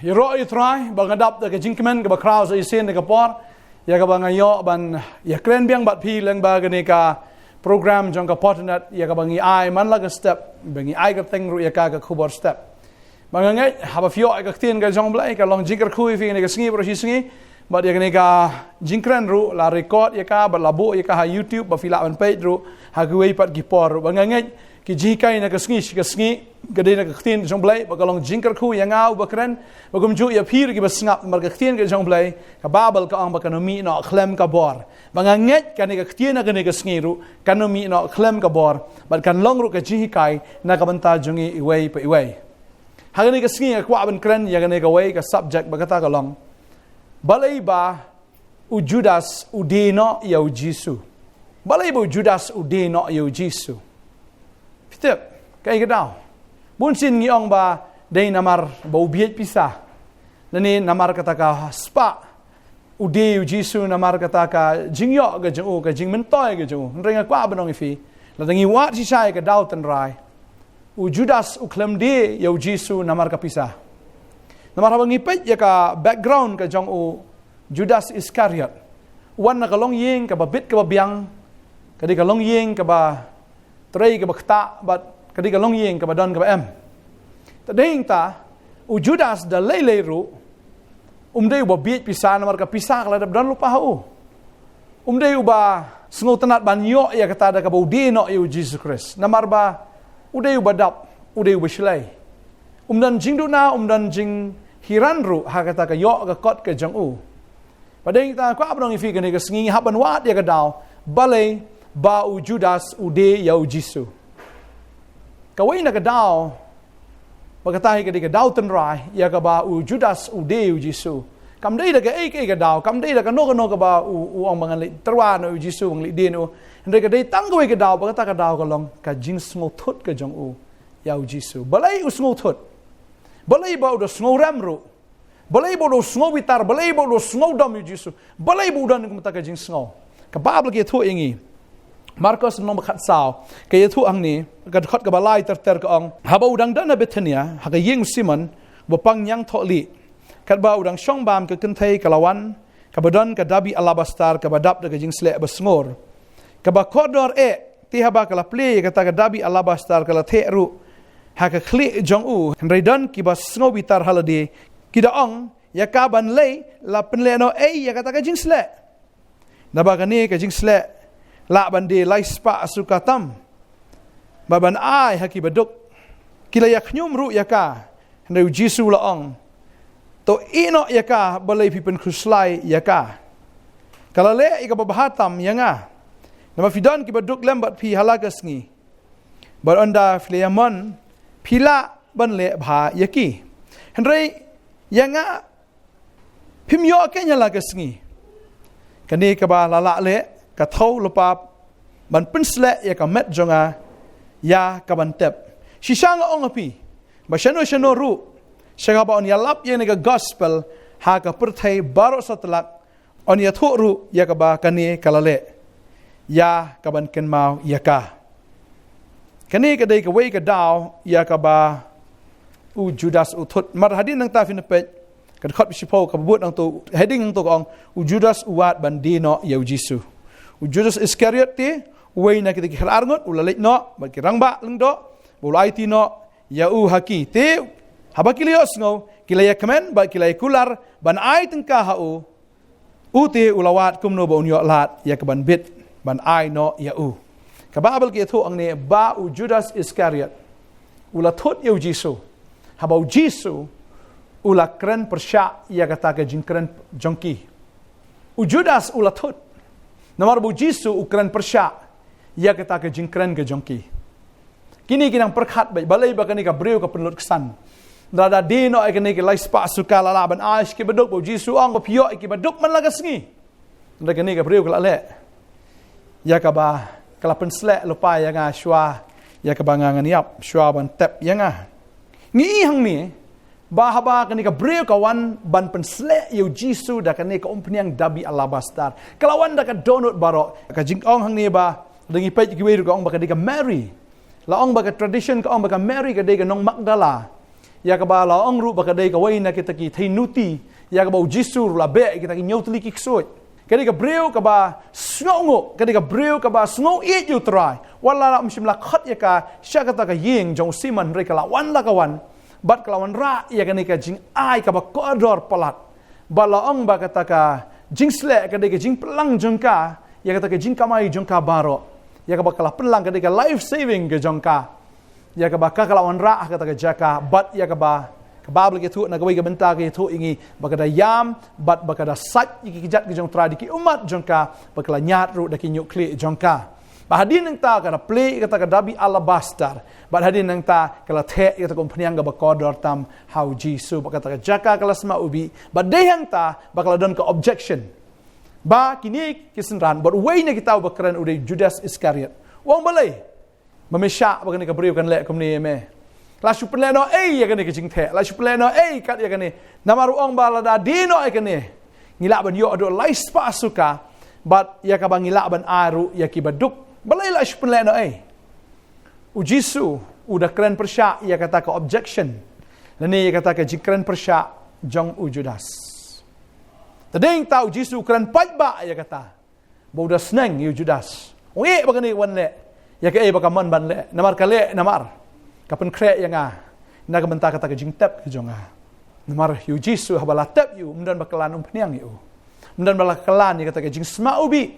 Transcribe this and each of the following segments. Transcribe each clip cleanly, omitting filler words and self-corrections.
Iro itrai bangadap da jingkemen ka crowd sa isin ka por ya ka bangayo ban ya kren biang bat pi leng ba gani ka program jong ka potnat ya ka bangi ai man la ka step bangi ai ka teng ru ya ka khubor step bangangai haba fio ka tin ka jong blai ka long jingker khui fi ni ka sngi bro singi bat ya gani ka jingkren ru la record ya ka ba labu ya ka YouTube ba fila ban page ru ha ku wei pat ki por bangangai ki jikai na ka sngi gede na ka tin jong blai ba ka long jingker khu ya ngau ba kren ba gum ju ya phir ki ba snap mar ka tin ka jong blai ka babal ka ang ba kanomi no khlem ka bor banganget ka ni ka tin na ka ni ka sngi ru kanomi no khlem ka bor ba kan long ru ka jikai na ka banta jongi iwei pa iwei ha ni ka sngi ka kwa ban kren ya ni ka wei ka subject ba ka ta ka long balai ba u Judas u dino ya u Jisu balai ba u Judas u dino ya u Jisu Pitip, kaya gadaw. Bunsin ngiyong ba, day namar ba ubiyet pisa. Nani namar kata ka spa. Ude yu Jisu namar kata ka jingyo ka jing ka jing mentoy ka jing. Nrenga kwa ba nong ifi. Latangi wat si siya ka daw tanray. U Judas u klemde yu Jisu namar ka pisa. Namar habang ipit ya ka background ka jong u Judas Iscariot. Wan na kalong ying ka ba bit ka ba biyang. Kadi kalong ying ka ba Tray ka bakta bat kadi ka long yeng ka badon ka ba em. Tading ta u Judas da lele ru umdei ba biet pisa namar ka pisa kala da don lupa ho. Umdei ba sngo tanat ban yo ya kata da ka ba udino yu Jesus Christ. Namar ba udei ba dap udei ba shlai. Umdan jing na umdan jing hiran ru ha kata ka yo ka kot ka jang u. Padeng ta ko abnong ifi ka ni ka sngi haban wat ya ka daw balai ba u Judas ude ya u Jisu. Kawai na kadaw, pagkatahi ka di kadaw tenray, ya ka ba u Judas ude u Jisu. Kamday da ka kadaw, kamday da ka no ka ba u ang mga terwan u Jisu, ang lidin u. Hindi ka day tanggaway kadaw, pagkata kadaw ka lang, ka jing smotot ka jang u, ya u Jisu. Balay u smotot. Balay ba u da smoremro. Balay ba u da smobitar, balay ba u da smodam u Jisu. Balay ba u da kumata ka jing snow. Kababla kaya to ingi. Markus nong bakat sao kaya tu ang ni kad khot ka balai ter ka ong haba udang dana Bethania ha ka ying Simon bopang yang tholi kad ba udang shong bam ka kenthai kalawan ka badon ka dabi alabastar ka badap da ka jing sle basngor ka ba kodor ti haba ka laple ka ta ka dabi alabastar ka la the ru ha ka khli jong u redan ki bas ngo bitar halade ki da ong ya ka ban lei la penle no ya ka ta ka jing sle na ba ka ni ka jing sle la bande lai spa sukatam baban ai haki baduk kila yak nyum ru yaka ndeu Jisu la ong to ino yaka balai pipen khuslai yaka kalale ika babahatam yanga nama fidan ki baduk lembat pi halagas ngi baranda fleamon pila banle bha yaki hendrei yanga pimyo kenya lagas ngi kani ka ba lala le ka thau lopap ban pinsle ya ka met jonga ya ka ban tep shishanga ong api ba shano ru shaga ba on ya lap ye ga gospel ha ka perthai baro satlak on ya thu ru ya ka ba kani kalale ya ka ban ken mau ya ka kani ka dei ka wei ka daw ya ka ba u Judas u thut mar hadin nang ta fin pe ka khot bishipo ka buat nang tu heading nang tu ong u Judas uat ban dino ya Jisu u Judas Iscariot ti uway na kita kihalarngot ulalit no magkirangba lang do bulay ti no ya u haki ti haba kilios ngo kilaya kemen ba kilay kular ban ay tengka hau ti ulawat kumno ba unyo lat ya keban bit ban ay no ya u kababal ki thu ang ni ba u Judas Iscariot ulatot ya Jisu haba u Jisu ulakren persya ya kata ka jingkren jongki u Judas ulatot namar bu Jisu ukran persya ya kata ke jingkren ke jongki kini kinang perkhat balai ba kani ka breu ka penlut kesan dada dino ai kani ke lai spa suka lala ban aish ke beduk bu Jisu ang pio ki beduk man lagas ngi nda kani ka breu ka le ya ka ba kala pensle lupa ya nga shwa ya ka ba nga yap shwa ban tep ya nga ngi hang ni bahaba kani ka breu kawan ban pensle yu Jisu da kani ka umpniang dabi alabastar kalawan da ka donut baro ka jingong hang ni ba dengi pait ki weru ka ong ba ka Mary la ong ba ka tradition ka ong ba ka Mary ka de ka nong Magdala ya ka ba la ong ru ba ka dei ka wai na kita ki thei nuti ya ka ba jisu la be kita ki nyotli ki ksoi kadi ka breu ka ba sngo kadi ka breu ka ba sngo it you try wala la mshim la khat ya ka sha ka ta ka ying jong siman re ka la wan la ka wan bat ka la wan ra ya ka ni ka jing ai ka ba kodor palat ba la ong ba ka ta ka jing sle kadi ka jing pelang jong ka ya ka ta ka jing kamai jong ka baro ya ka ba ka la pelang kadi ka life saving ke jong ka ya ka ba ka la wan ra ka ta ka jaka bat ya ka ba kababla ke tu na gawai ka benta ke tu ingi bakada yam bat bakada sat iki kijat ke jong tradiki umat jongka bakala nyat ru daki nyukli jongka bahadin nang ta kada play kata dabi alabaster bahadin nang ta kala the kata kompanyang ga bakodor tam how jisu bakata jaka kala sma ubi badehang ta bakala don ka objection ba kini kisenran but way na kita bakran udah Judas Iscariot wong balai memesya bagani ka beriu kan lek kumni me la supeleno ya kene kicing the la supeleno kat ya kene namaru ong balada dino kene ngila ban yo ado lais pa suka bat ya ka bangila ban aru ya ki baduk balai la supeleno ujisu udah keren persya ya kata ka objection lani ya kata ka jikren persya jong Judas tading tau jisu keren pajba ya kata bauda sneng yu Judas ong bagani wan le ya ka bakaman ban le namar kale namar kapan krek yang naga benta kata ke jingtep ke jonga namar yu jisu habala tep yu mendan bakalan umpniang yu mendan bakalan ya kata ke jing sma ubi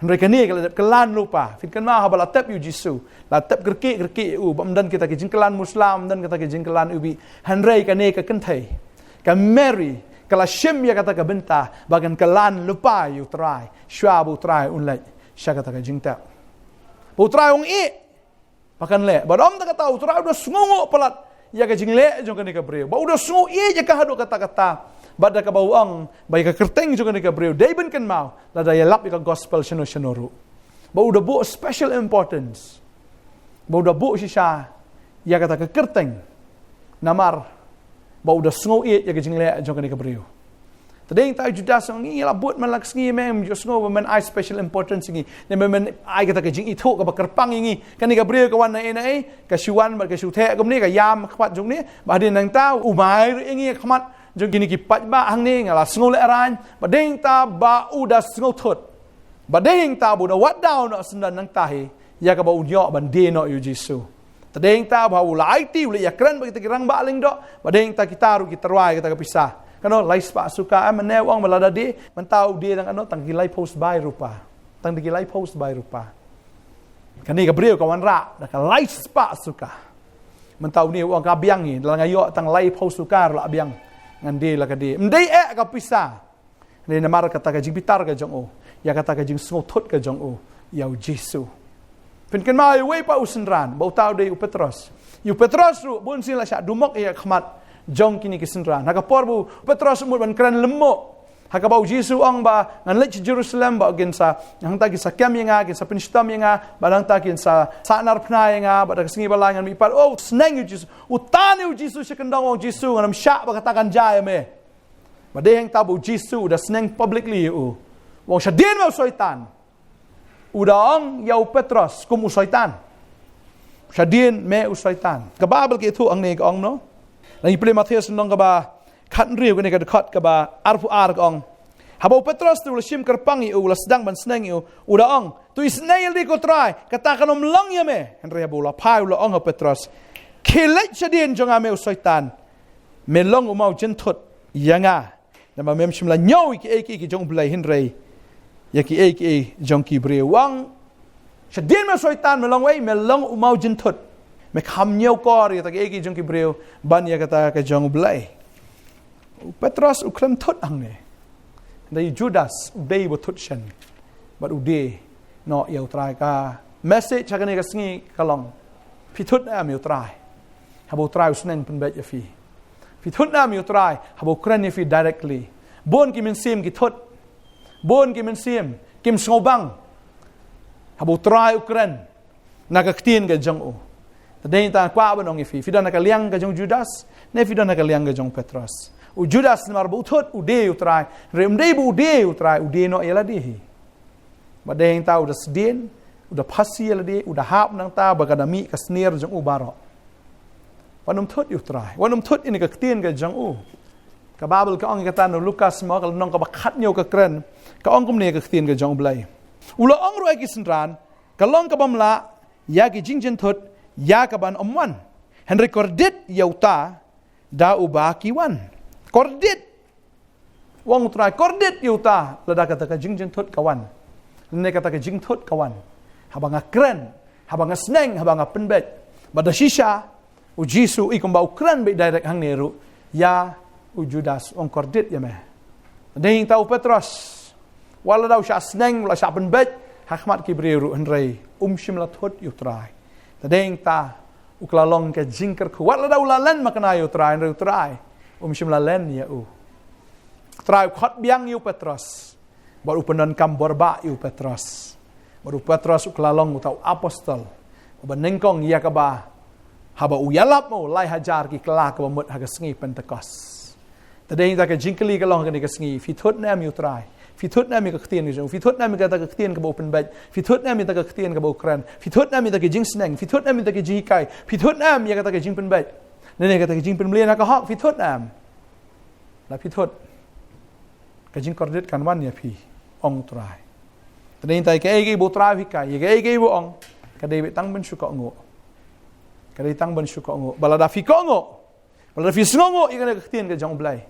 mereka ni kalau kelan lupa finkan ma habala tep yu jisu la tep gerki yu mendan kita ke jing kelan muslim mendan kita ke jing kelan ubi hanrei kane ke kentai ka mary kala shim ya kata ke benta bagan kelan lupa yu try shwabu try unlai sya kata ke jingtep bu try ong pakan le badom tak tahu tura udah sungu pelat ya ke jing le jong ka breu ba udah sungu je ka hadu kata-kata bada ka bawang bai ka kerteng jong ka breu dai ben kan mau la da yalap ka gospel shenoru ba udah bu special importance ba udah bu shisha ya kata ka kerteng namar ba udah sungu ya ke jing le jong ka breu tading ta Judas ngi la but man lak sngi mem jo sngo men I special importance ngi ne men I kata ke jing itu ka bakerpang ngi kan ni ka breu ka wan na ka shuan ba ka shu the ka ni ka yam khwat jong ni ba din nang ta umai ngi khmat jong gini ki pat ba hang ni ngala sngo le aran ba ding ta ba uda sngo thot ba ding ta bu da wat down no sendan nang ta hi ya ka ba unyo ban de no yu jisu tading ta ba ulai ti ule ya kran ba kita kirang ba ling do ba ding ta kita ru kita ruai kita ka pisah kano lais pa suka menewang melada di mentau dia tang ano tang gilai post by rupa tang digilai post by rupa kani ka breu kawan ra da ka lais pa suka mentau ni wang ka biang ni dalang ayo tang lai post suka la biang ngan de la ka de mdei ka pisa ni namar kata ka jing pitar ka jong o ya kata ka jing sngo thot ka jong o yau jisu pen kan mai we pa usenran bau tau de Petros yu Petros ru bun sin la sha dumok ya khmat jong kini kisenran haka porbu Petros umur ban kran lemmo haka bau jisu ang ba ngan lech Jerusalem ba gensa hang ta gisa kem yanga gisa pinstam yanga barang ta gensa sanar pna yanga ba da singi balangan mi par oh sneng jisu utani jisu sekendang ong jisu nganam syak ba katakan jaya me ba de hang ta bu jisu da sneng publicly u wong syadin ma syaitan udang yau Petros kum syaitan syadin me syaitan ka babel ke tu ang ne ka ong no Lagi pilih Matius nong kaba kat riu kene kad kat kaba arfu ar kong. Habau Petros tu lashim kerpang iu la sedang ban seneng iu uda ong tu isnail di ko try katakan om lang ya me Henry habu la pai la ong Petros kilet sadin jong ame usaitan me long umau jentot yanga nama mem shimla nyau ki jong blai Henry ya ki jong ki bre wang sadin me usaitan me long wei me long umau jentot me kham nyau kor ya tak eki jong ki breu ban ya kata ka jong blai Petros uklem thot ang ne dai Judas dei bo thot shen but ude no yau trai ka message ka ne ka sngi kalong pi thot am yau trai habo trai usnen pen bet ya fi thot am yau trai habo kran ya fi directly bon ki men sim ki thot bon ki men sim kim snobang habo trai ukran naga ktin ga jong o tadeng ta kwa ba nong ifi fidan ka liang ka jong Judas ne fidan ka liang ka jong Petros u Judas mar bu thot u de utrai rem de bu de utrai u de no yala de ba deng ta u da sdien u da phasi yala de u da hap nang ta ba ka da mi ka snir jong u baro Wanum thut yu trai. Wanum thut ini ka tien ka jang u. Ka Bible ka ong kata no Lukas mo ka nong ka bakat nyo ka kren. Ka ong kum ne ka tien ka jang blai. Ula ong ro ki senran ka long ka bamla ya ki jingjen thut ya ka ban omwan. Henry kordit yauta da uba kiwan. Kordit. Wong trai kordit yauta lada kata ka jingjen thut kawan. Ne kata ka jing thut kawan. Habanga kren, habanga sneng, habanga penbet. Bada shisha u Jisu ikum ba ukran be direct hang neru ya u Judas ong kordit ya meh. Ding tau Petrus. Wala daw siya sneng wala siya penbet hakmat kibriru henrei shimla thut yutrai. Ding ta uklalong ke jingker ku wala daw lalan makana yutrai henrei utrai shimla len ya u. Trai khot biang yu Petrus. Baru penan kam borba yu Petrus. Baru Petrus uklalong utau apostol. Benengkong ia kaba haba uyalap mo lai hajar ki kala ka mut haga sngi Pentecost. Tadeng ta ka jingkeli ka long ka ni ka sngi fi thot nam yu trai. Fi thot nam ka ktien ki jong. Fi thot nam ka ta ka ktien ka open bed. Fi thot nam ta ka ktien ka ukran. Fi thot nam ta ka jing sneng. Fi thot nam ta ka jikai. Fi thot nam ya ka ta ka jing pen bed. Nene ka ta ka jing pen mlien ka hok fi thot nam. La fi thot ka jing kordit kan wan ya fi ong trai. Tadeng ta ka ege bo trai fi kai. Ye ege bo ong kadai tang ben suka ngo. Kadai tang ben suka ngo. Balada fi ko ngo. Balada fi sngo i kana ktien ka jong blai.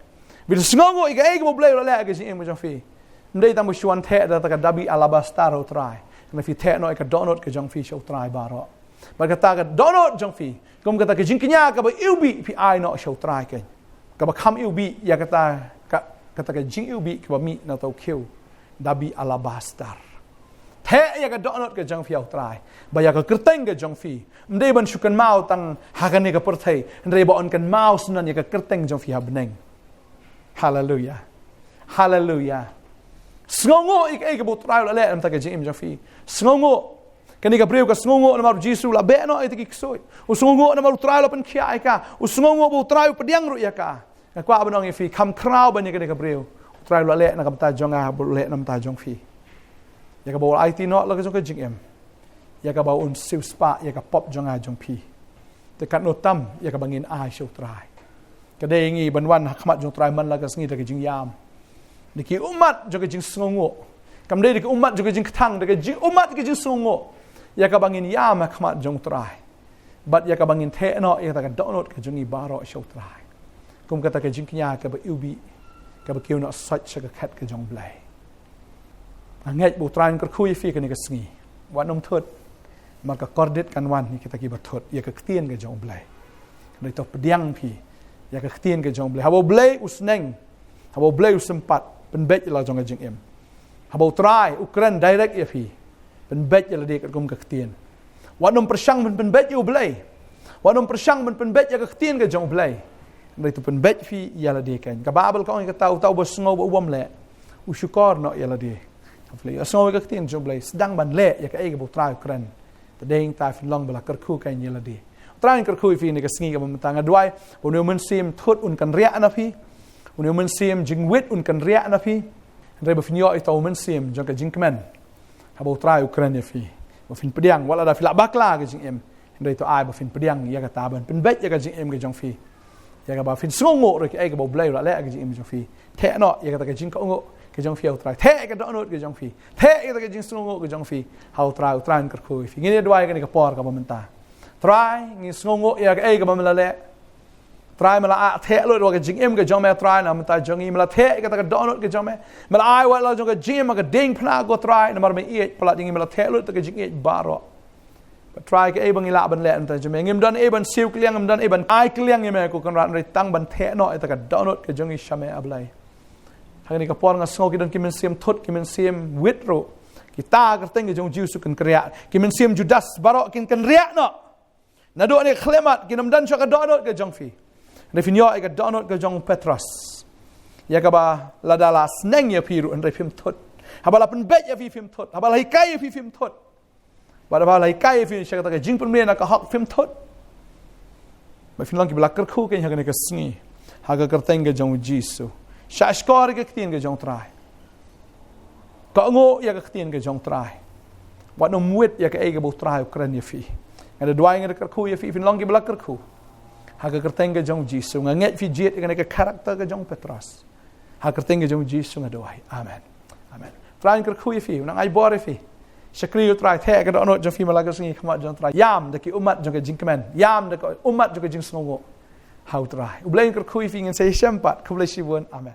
Bil sngo i ka ege mo blai la ka jing mo jong fi. Ndai tang mo shuan the da ka dabi alabastar o trai. Kana fi the no i ka donot ka jong fi show trai baro. Ba ka ta ka donot jong fi. Kom ka ta ka jing knya ka ba ubi fi ai no show trai ka. Ka ba kham ubi ya ka ta ka jing ubi ka ba mi na tau kiu. Dabi alabastar. He ya ka donot ka jang fi au trai ba ya ka kerteng ka jang fi mdei ban shukan mau tang hakane ka perthai ndrei ba on kan mau sunan ya ka kerteng jang fi habneng. Hallelujah, hallelujah. Sngongo ik e ka bo trai la le am ta ka jing jang fi sngongo kani ka breu ka sngongo na maru Jisu la be no e ti kisoi u sngongo na maru trai la pen khia ka u sngongo bo trai pediang ru ya ka kwa banong e fi kam krau ban ka breu trai la le na ka ta jong a bo le nam ta jong fi. Ya ka bawa IT no la ka jong ka jing em. Ya ka bawa un siu spa ya ka pop jong a jong pi. Dekat no tam ya ka bangin ai show try. Ka de ngi banwan hakmat jong try man la ka sngi da ka jing yam. Diki umat jong ka jing sngongo. Kam de diki umat jong ka jing ktang da ka jing umat ka jing sngongo. Ya ka bangin yam hakmat jong try. But ya ka bangin the no ya ta ka donot ka jong i baro show try. Kum ka ta ka jing knya ka ba ubi ka ba kiu no such ka khat ka jong blai. Anget bu tran ka khui fi ka ni ka sngi wanom thot ma ka kordit kan wan ni kita ki ba thot ya ka ktien ka jong blai dai to pediang phi ya ka ktien ka jong blai habo blai usneng habo blai usempat pen bet la jong ka jing em habo trai ukran direct ya phi pen bet la de ka kum ka ktien wanom persang pen bet yu blai wanom persang pen bet ya ka ktien ka jong blai dai to pen bet phi ya la de kan ka babel ka ka tau bo sngo bo wam le usukor no ya la de Hopefully, asal kita tin jom boleh sedang ban le, ya ke ege bu trai keren. Tadeng ta fin long bela kerku kan yela di. Trai kerku fi ni ke sngi ka bentang adwai, unu men sim thut un kan ria na fi. Unu men sim jingwit un kan ria na fi. Re ba fin yo ita men sim jong ka jingkmen. Ha bu trai keren ya fi. Ba fin pediang wala da fila bakla ke jing em. Re to ai ba fin pediang ya ka ta ban pen bet ya ka jing em ke jong fi. Ya ka ba fin sngongo re ke ege bu blai la le ke jing em jong fi. The no ya ka ta ke jing ka ngo ke jong fi au trai the ke donot ke jong fi the ke jing sngongo ke jong fi hau trai trai ker khu fi ngine dwai ke ni ka por ka bamenta trai ngi sngongo ya ke ke bamela le trai mala a the lo ke jing em ke jong me trai na menta jong i mala the ke ta ke donot ke jong me mala ai wa la jong ke jing ma ke ding phna go trai na mar me i pala ding mala the lo ke jing e baro but trai ke e bang ila ban le anta jong me ngim dan e ban siu kliang ngim dan e ban ai kliang me ko kan ran ri tang ban the no e ta ke donot ke jong i shame ablai Hagani ka por nga sngo kidan kimen sim thot kimen sim witro kita kerteng ke jong Jisu kan kriya kimen sim Judas baro kin kan riak no na do ni khlemat kinam dan ka donot ke jong fi refinyo e ka donot ke jong Petrus ya ka ba ladala sneng ya piru en refim thot habala pen bet ya fi fim thot habala hikai fi fim thot bala hikai fi shaka ta jing pen me na ka hak fim thot ba fin lang ki blakar khu ke hagani ka sngi haga kerteng ke jong Jisu Shashkor ke ktien ke jong trai. Ka ngo ya ke ktien ke jong trai. Wat no muit ya ke ege bo trai ukran ya fi. Ada dua yang ada kerku ya fi fin long ke belak kerku. Haga kerteng ke jong Jisu nganget fi jet dengan ke karakter ke jong Petros. Haga kerteng ke jong Jisu ngadoai. Amen. Amen. Trai ker kui fi nang ai bore fi. Syakri trai the ke donot jong fi malaga singi khamat jong trai. Yam de ki umat jong ke jingkemen. Yam de umat jong ke jing snongo. How try. Ublain ker kui fi ngin say sempat kublai sibun. Amen.